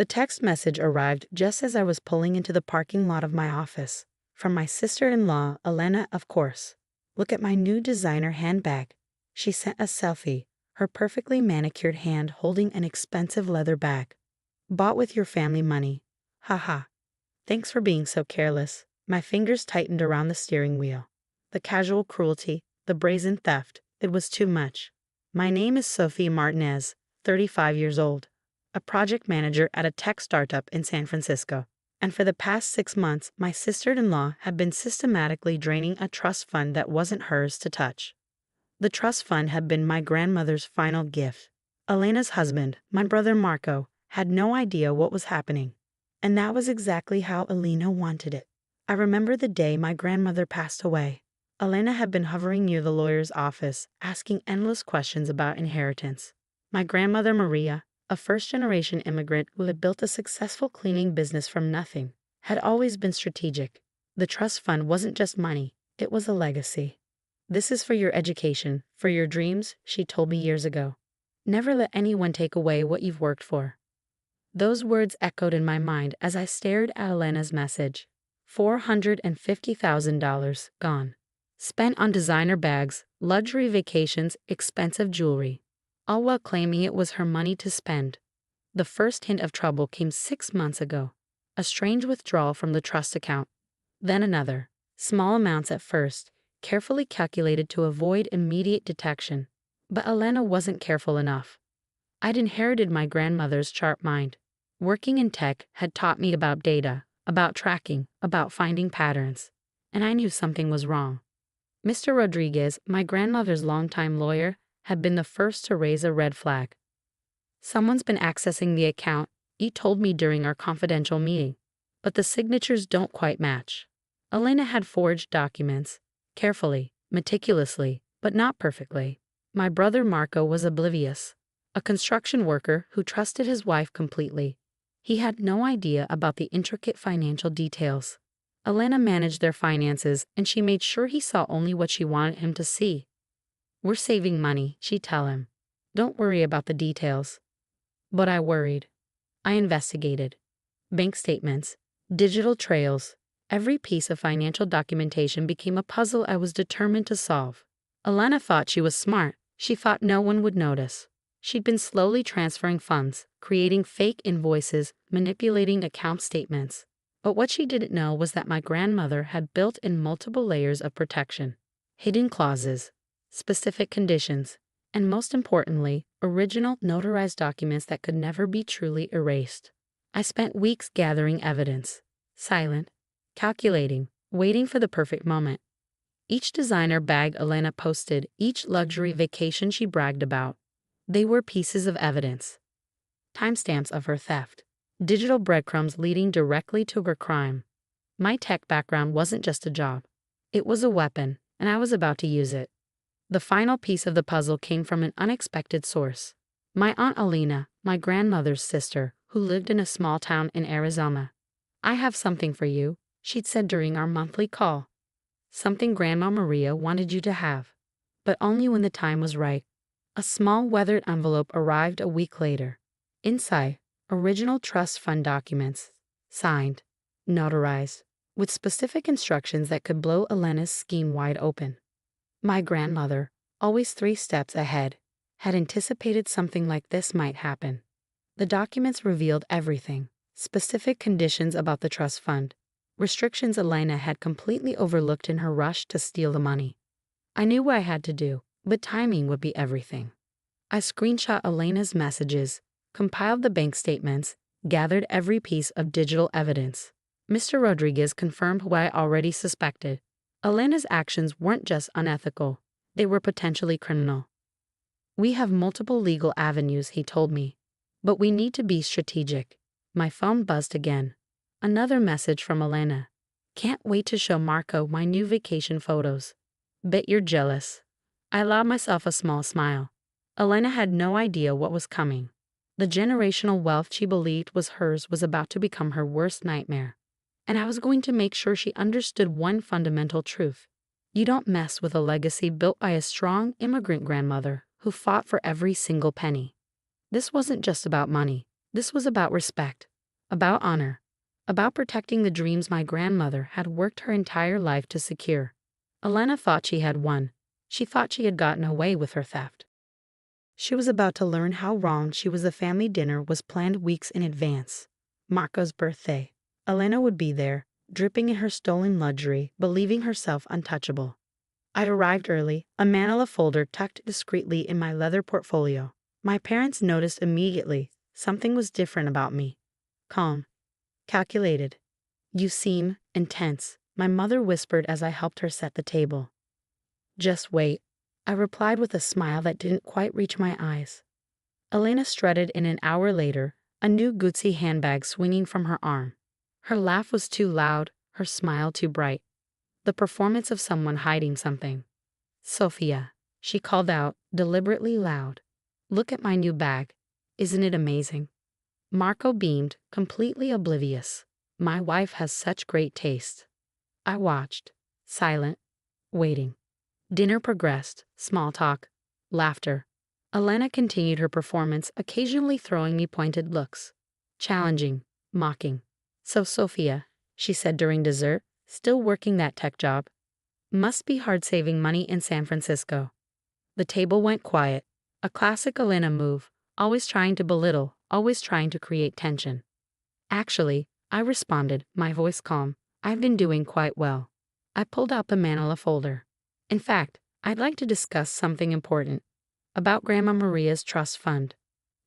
The text message arrived just as I was pulling into the parking lot of my office. From my sister-in-law, Elena, of course. Look at my new designer handbag. She sent a selfie, her perfectly manicured hand holding an expensive leather bag. Bought with your family money. Haha. Thanks for being so careless. My fingers tightened around the steering wheel. The casual cruelty, the brazen theft, it was too much. My name is Sophie Martinez, 35 years old, a project manager at a tech startup in San Francisco. And for the past 6 months, my sister-in-law had been systematically draining a trust fund that wasn't hers to touch. The trust fund had been my grandmother's final gift. Elena's husband, my brother Marco, had no idea what was happening. And that was exactly how Elena wanted it. I remember the day my grandmother passed away. Elena had been hovering near the lawyer's office, asking endless questions about inheritance. My grandmother Maria, a first-generation immigrant who had built a successful cleaning business from nothing, had always been strategic. The trust fund wasn't just money, it was a legacy. This is for your education, for your dreams, she told me years ago. Never let anyone take away what you've worked for. Those words echoed in my mind as I stared at Elena's message. $450,000 gone. Spent on designer bags, luxury vacations, expensive jewelry, all while claiming it was her money to spend. The first hint of trouble came 6 months ago. A strange withdrawal from the trust account. Then another. Small amounts at first, carefully calculated to avoid immediate detection. But Elena wasn't careful enough. I'd inherited my grandmother's sharp mind. Working in tech had taught me about data, about tracking, about finding patterns. And I knew something was wrong. Mr. Rodriguez, my grandmother's longtime lawyer, had been the first to raise a red flag. Someone's been accessing the account, he told me during our confidential meeting. But the signatures don't quite match. Elena had forged documents, carefully, meticulously, but not perfectly. My brother Marco was oblivious. A construction worker who trusted his wife completely. He had no idea about the intricate financial details. Elena managed their finances, and she made sure he saw only what she wanted him to see. We're saving money, she'd tell him. Don't worry about the details. But I worried. I investigated. Bank statements, digital trails, every piece of financial documentation became a puzzle I was determined to solve. Elena thought she was smart. She thought no one would notice. She'd been slowly transferring funds, creating fake invoices, manipulating account statements. But what she didn't know was that my grandmother had built in multiple layers of protection. Hidden clauses, specific conditions, and most importantly, original notarized documents that could never be truly erased. I spent weeks gathering evidence, silent, calculating, waiting for the perfect moment. Each designer bag Elena posted, each luxury vacation she bragged about, they were pieces of evidence. Timestamps of her theft. Digital breadcrumbs leading directly to her crime. My tech background wasn't just a job. It was a weapon, and I was about to use it. The final piece of the puzzle came from an unexpected source. My Aunt Alina, my grandmother's sister, who lived in a small town in Arizona. I have something for you, she'd said during our monthly call. Something Grandma Maria wanted you to have. But only when the time was right. A small weathered envelope arrived a week later. Inside, original trust fund documents, signed, notarized, with specific instructions that could blow Elena's scheme wide open. My grandmother, always 3 steps ahead, had anticipated something like this might happen. The documents revealed everything, specific conditions about the trust fund, restrictions Elena had completely overlooked in her rush to steal the money. I knew what I had to do, but timing would be everything. I screenshot Elena's messages, compiled the bank statements, gathered every piece of digital evidence. Mr. Rodriguez confirmed what I already suspected. Elena's actions weren't just unethical, they were potentially criminal. We have multiple legal avenues, he told me, but we need to be strategic. My phone buzzed again. Another message from Elena. Can't wait to show Marco my new vacation photos. Bet you're jealous. I allowed myself a small smile. Elena had no idea what was coming. The generational wealth she believed was hers was about to become her worst nightmare. And I was going to make sure she understood one fundamental truth. You don't mess with a legacy built by a strong immigrant grandmother who fought for every single penny. This wasn't just about money. This was about respect, about honor, about protecting the dreams my grandmother had worked her entire life to secure. Elena thought she had won. She thought she had gotten away with her theft. She was about to learn how wrong she was. The family dinner was planned weeks in advance. Marco's birthday. Elena would be there, dripping in her stolen luxury, believing herself untouchable. I'd arrived early, a manila folder tucked discreetly in my leather portfolio. My parents noticed immediately. Something was different about me. Calm. Calculated. "You seem intense," my mother whispered as I helped her set the table. "Just wait," I replied with a smile that didn't quite reach my eyes. Elena strutted in an hour later, a new Gucci handbag swinging from her arm. Her laugh was too loud, her smile too bright. The performance of someone hiding something. "Sophia," she called out, deliberately loud. "Look at my new bag. Isn't it amazing?" Marco beamed, completely oblivious. My wife has such great taste. I watched, silent, waiting. Dinner progressed, small talk, laughter. Elena continued her performance, occasionally throwing me pointed looks. Challenging, mocking. "So, Sophia," she said during dessert, "still working that tech job? Must be hard saving money in San Francisco." The table went quiet. A classic Elena move, always trying to belittle, always trying to create tension. "Actually," I responded, my voice calm, "I've been doing quite well." I pulled out the manila folder. "In fact, I'd like to discuss something important. About Grandma Maria's trust fund."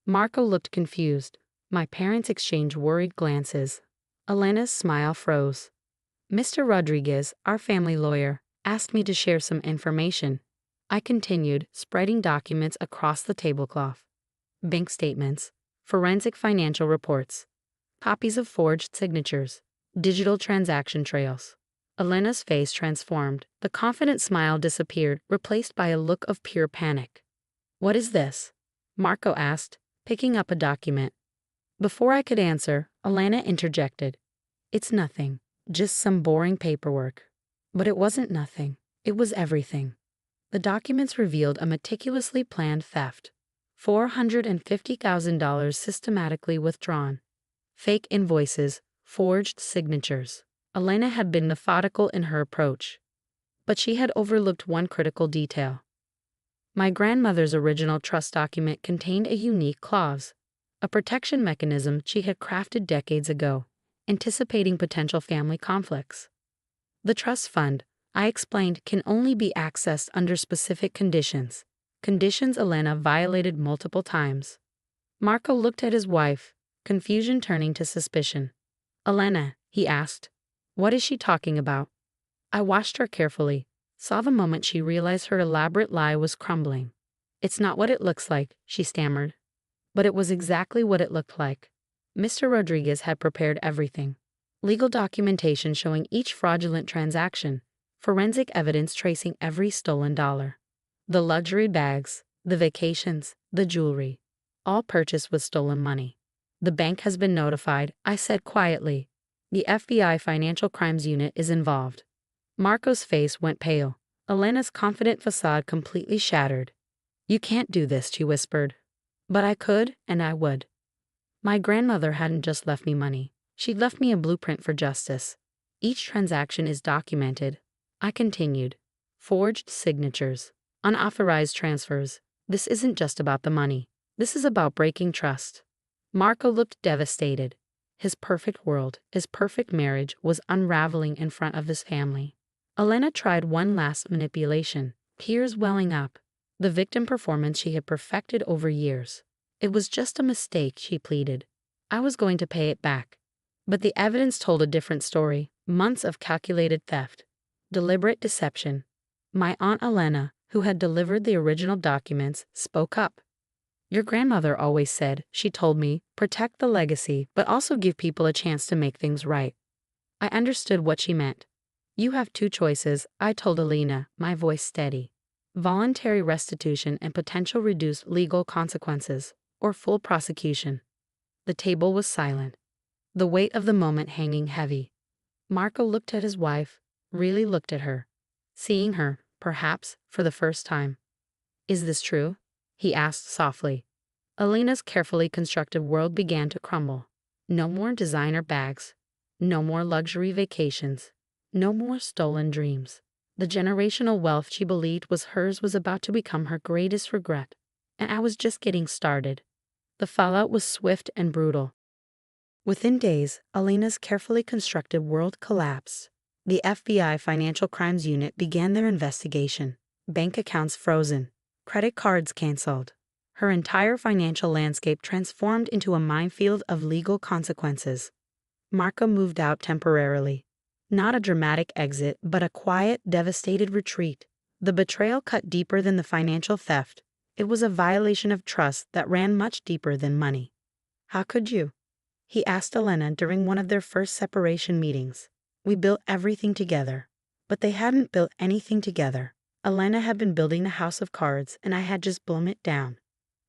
Marco looked confused. My parents exchanged worried glances. Elena's smile froze. "Mr. Rodriguez, our family lawyer, asked me to share some information." I continued, spreading documents across the tablecloth. Bank statements, forensic financial reports, copies of forged signatures, digital transaction trails. Elena's face transformed. The confident smile disappeared, replaced by a look of pure panic. "What is this?" Marco asked, picking up a document. Before I could answer, Elena interjected. "It's nothing, just some boring paperwork." But it wasn't nothing. It was everything. The documents revealed a meticulously planned theft. $450,000 systematically withdrawn. Fake invoices, forged signatures. Elena had been methodical in her approach. But she had overlooked one critical detail. My grandmother's original trust document contained a unique clause, a protection mechanism she had crafted decades ago, anticipating potential family conflicts. The trust fund, I explained, can only be accessed under specific conditions. Conditions Elena violated multiple times. Marco looked at his wife, confusion turning to suspicion. "Elena," he asked, "what is she talking about?" I watched her carefully, saw the moment she realized her elaborate lie was crumbling. "It's not what it looks like," she stammered. But it was exactly what it looked like. Mr. Rodriguez had prepared everything. Legal documentation showing each fraudulent transaction, forensic evidence tracing every stolen dollar. The luxury bags, the vacations, the jewelry, all purchased with stolen money. "The bank has been notified," I said quietly. "The FBI Financial Crimes Unit is involved." Marco's face went pale. Elena's confident facade completely shattered. "You can't do this," she whispered. But I could, and I would. My grandmother hadn't just left me money. She'd left me a blueprint for justice. Each transaction is documented. I continued. Forged signatures, unauthorized transfers. This isn't just about the money. This is about breaking trust. Marco looked devastated. His perfect world, his perfect marriage was unraveling in front of his family. Elena tried one last manipulation, tears welling up. The victim performance she had perfected over years. "It was just a mistake," she pleaded. "I was going to pay it back." But the evidence told a different story. Months of calculated theft, deliberate deception. My Aunt Elena, who had delivered the original documents, spoke up. "Your grandmother always said," she told me, "protect the legacy, but also give people a chance to make things right." I understood what she meant. "You have two choices," I told Elena, my voice steady. "Voluntary restitution and potential reduced legal consequences, or full prosecution." The table was silent, the weight of the moment hanging heavy. Marco looked at his wife, really looked at her, seeing her, perhaps, for the first time. "Is this true?" he asked softly. Elena's carefully constructed world began to crumble. No more designer bags. No more luxury vacations. No more stolen dreams. The generational wealth she believed was hers was about to become her greatest regret. And I was just getting started. The fallout was swift and brutal. Within days, Elena's carefully constructed world collapsed. The FBI Financial Crimes Unit began their investigation. Bank accounts frozen. Credit cards canceled. Her entire financial landscape transformed into a minefield of legal consequences. Marco moved out temporarily. Not a dramatic exit, but a quiet, devastated retreat. The betrayal cut deeper than the financial theft. It was a violation of trust that ran much deeper than money. "How could you?" he asked Elena during one of their first separation meetings. "We built everything together." But they hadn't built anything together. Elena had been building the house of cards, and I had just blown it down.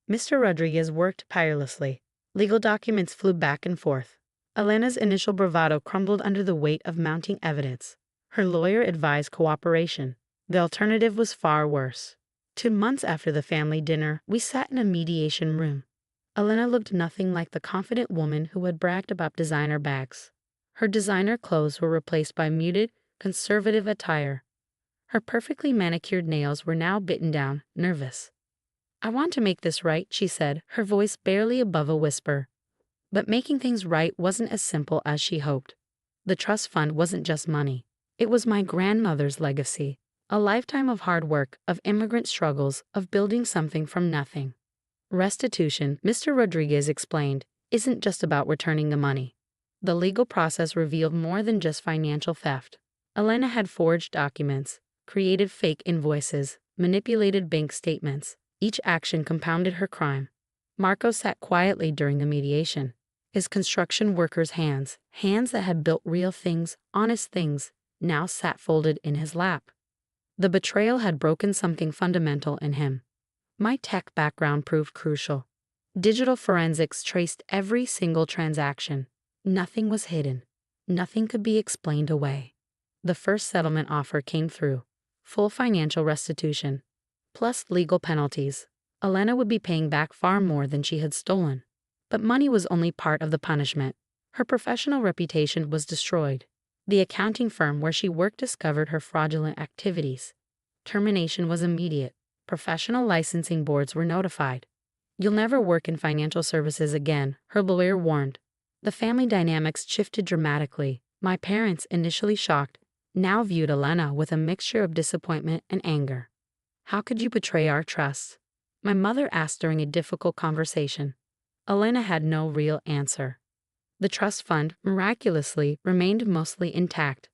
Mr. Rodriguez worked tirelessly. Legal documents flew back and forth. Elena's initial bravado crumbled under the weight of mounting evidence. Her lawyer advised cooperation. The alternative was far worse. 2 months after the family dinner, we sat in a mediation room. Elena looked nothing like the confident woman who had bragged about designer bags. Her designer clothes were replaced by muted, conservative attire. Her perfectly manicured nails were now bitten down, nervous. "I want to make this right," she said, her voice barely above a whisper. But making things right wasn't as simple as she hoped. The trust fund wasn't just money. It was my grandmother's legacy. A lifetime of hard work, of immigrant struggles, of building something from nothing. Restitution, Mr. Rodriguez explained, isn't just about returning the money. The legal process revealed more than just financial theft. Elena had forged documents, created fake invoices, manipulated bank statements. Each action compounded her crime. Marco sat quietly during the mediation. His construction worker's hands that had built real things, honest things, now sat folded in his lap. The betrayal had broken something fundamental in him. My tech background proved crucial. Digital forensics traced every single transaction. Nothing was hidden. Nothing could be explained away. The first settlement offer came through. Full financial restitution. Plus legal penalties. Elena would be paying back far more than she had stolen. But money was only part of the punishment. Her professional reputation was destroyed. The accounting firm where she worked discovered her fraudulent activities. Termination was immediate. Professional licensing boards were notified. "You'll never work in financial services again," her lawyer warned. The family dynamics shifted dramatically. My parents, initially shocked, now viewed Elena with a mixture of disappointment and anger. "How could you betray our trust?" my mother asked during a difficult conversation. Elena had no real answer. The trust fund, miraculously, remained mostly intact.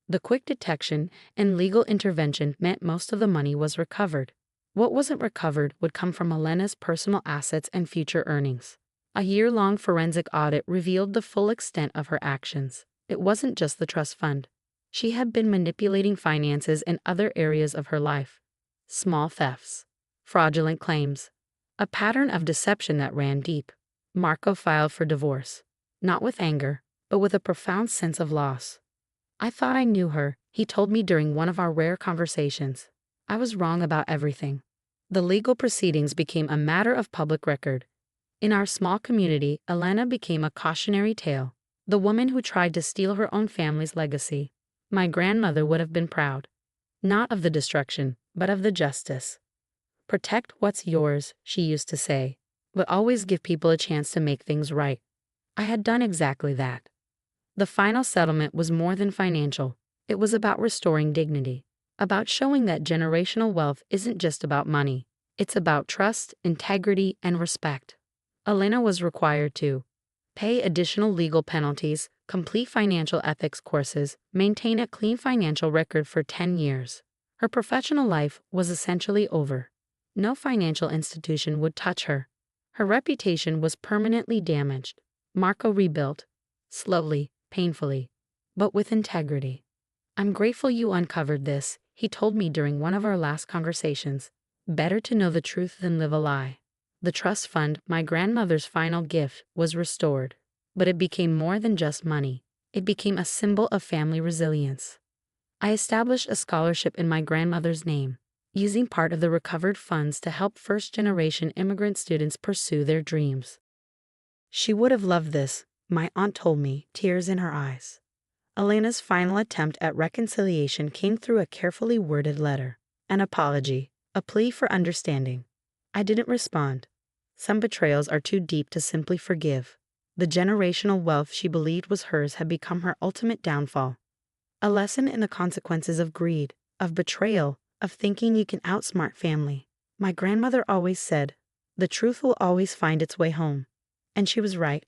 The quick detection and legal intervention meant most of the money was recovered. What wasn't recovered would come from Elena's personal assets and future earnings. A year-long forensic audit revealed the full extent of her actions. It wasn't just the trust fund. She had been manipulating finances in other areas of her life. Small thefts. Fraudulent claims. A pattern of deception that ran deep. Marco filed for divorce. Not with anger, but with a profound sense of loss. "I thought I knew her," he told me during one of our rare conversations. "I was wrong about everything." The legal proceedings became a matter of public record. In our small community, Elena became a cautionary tale. The woman who tried to steal her own family's legacy. My grandmother would have been proud. Not of the destruction, but of the justice. "Protect what's yours," she used to say, "but always give people a chance to make things right." I had done exactly that. The final settlement was more than financial. It was about restoring dignity, about showing that generational wealth isn't just about money. It's about trust, integrity, and respect. Elena was required to pay additional legal penalties, complete financial ethics courses, maintain a clean financial record for 10 years. Her professional life was essentially over. No financial institution would touch her. Her reputation was permanently damaged. Marco rebuilt, slowly, painfully, but with integrity. "I'm grateful you uncovered this," he told me during one of our last conversations. "Better to know the truth than live a lie." The trust fund, my grandmother's final gift, was restored. But it became more than just money. It became a symbol of family resilience. I established a scholarship in my grandmother's name, using part of the recovered funds to help first-generation immigrant students pursue their dreams. She would have loved this, my aunt told me, tears in her eyes. Elena's final attempt at reconciliation came through a carefully worded letter, an apology, a plea for understanding. I didn't respond. Some betrayals are too deep to simply forgive. The generational wealth she believed was hers had become her ultimate downfall. A lesson in the consequences of greed, of betrayal, of thinking you can outsmart family. My grandmother always said, "The truth will always find its way home." And she was right.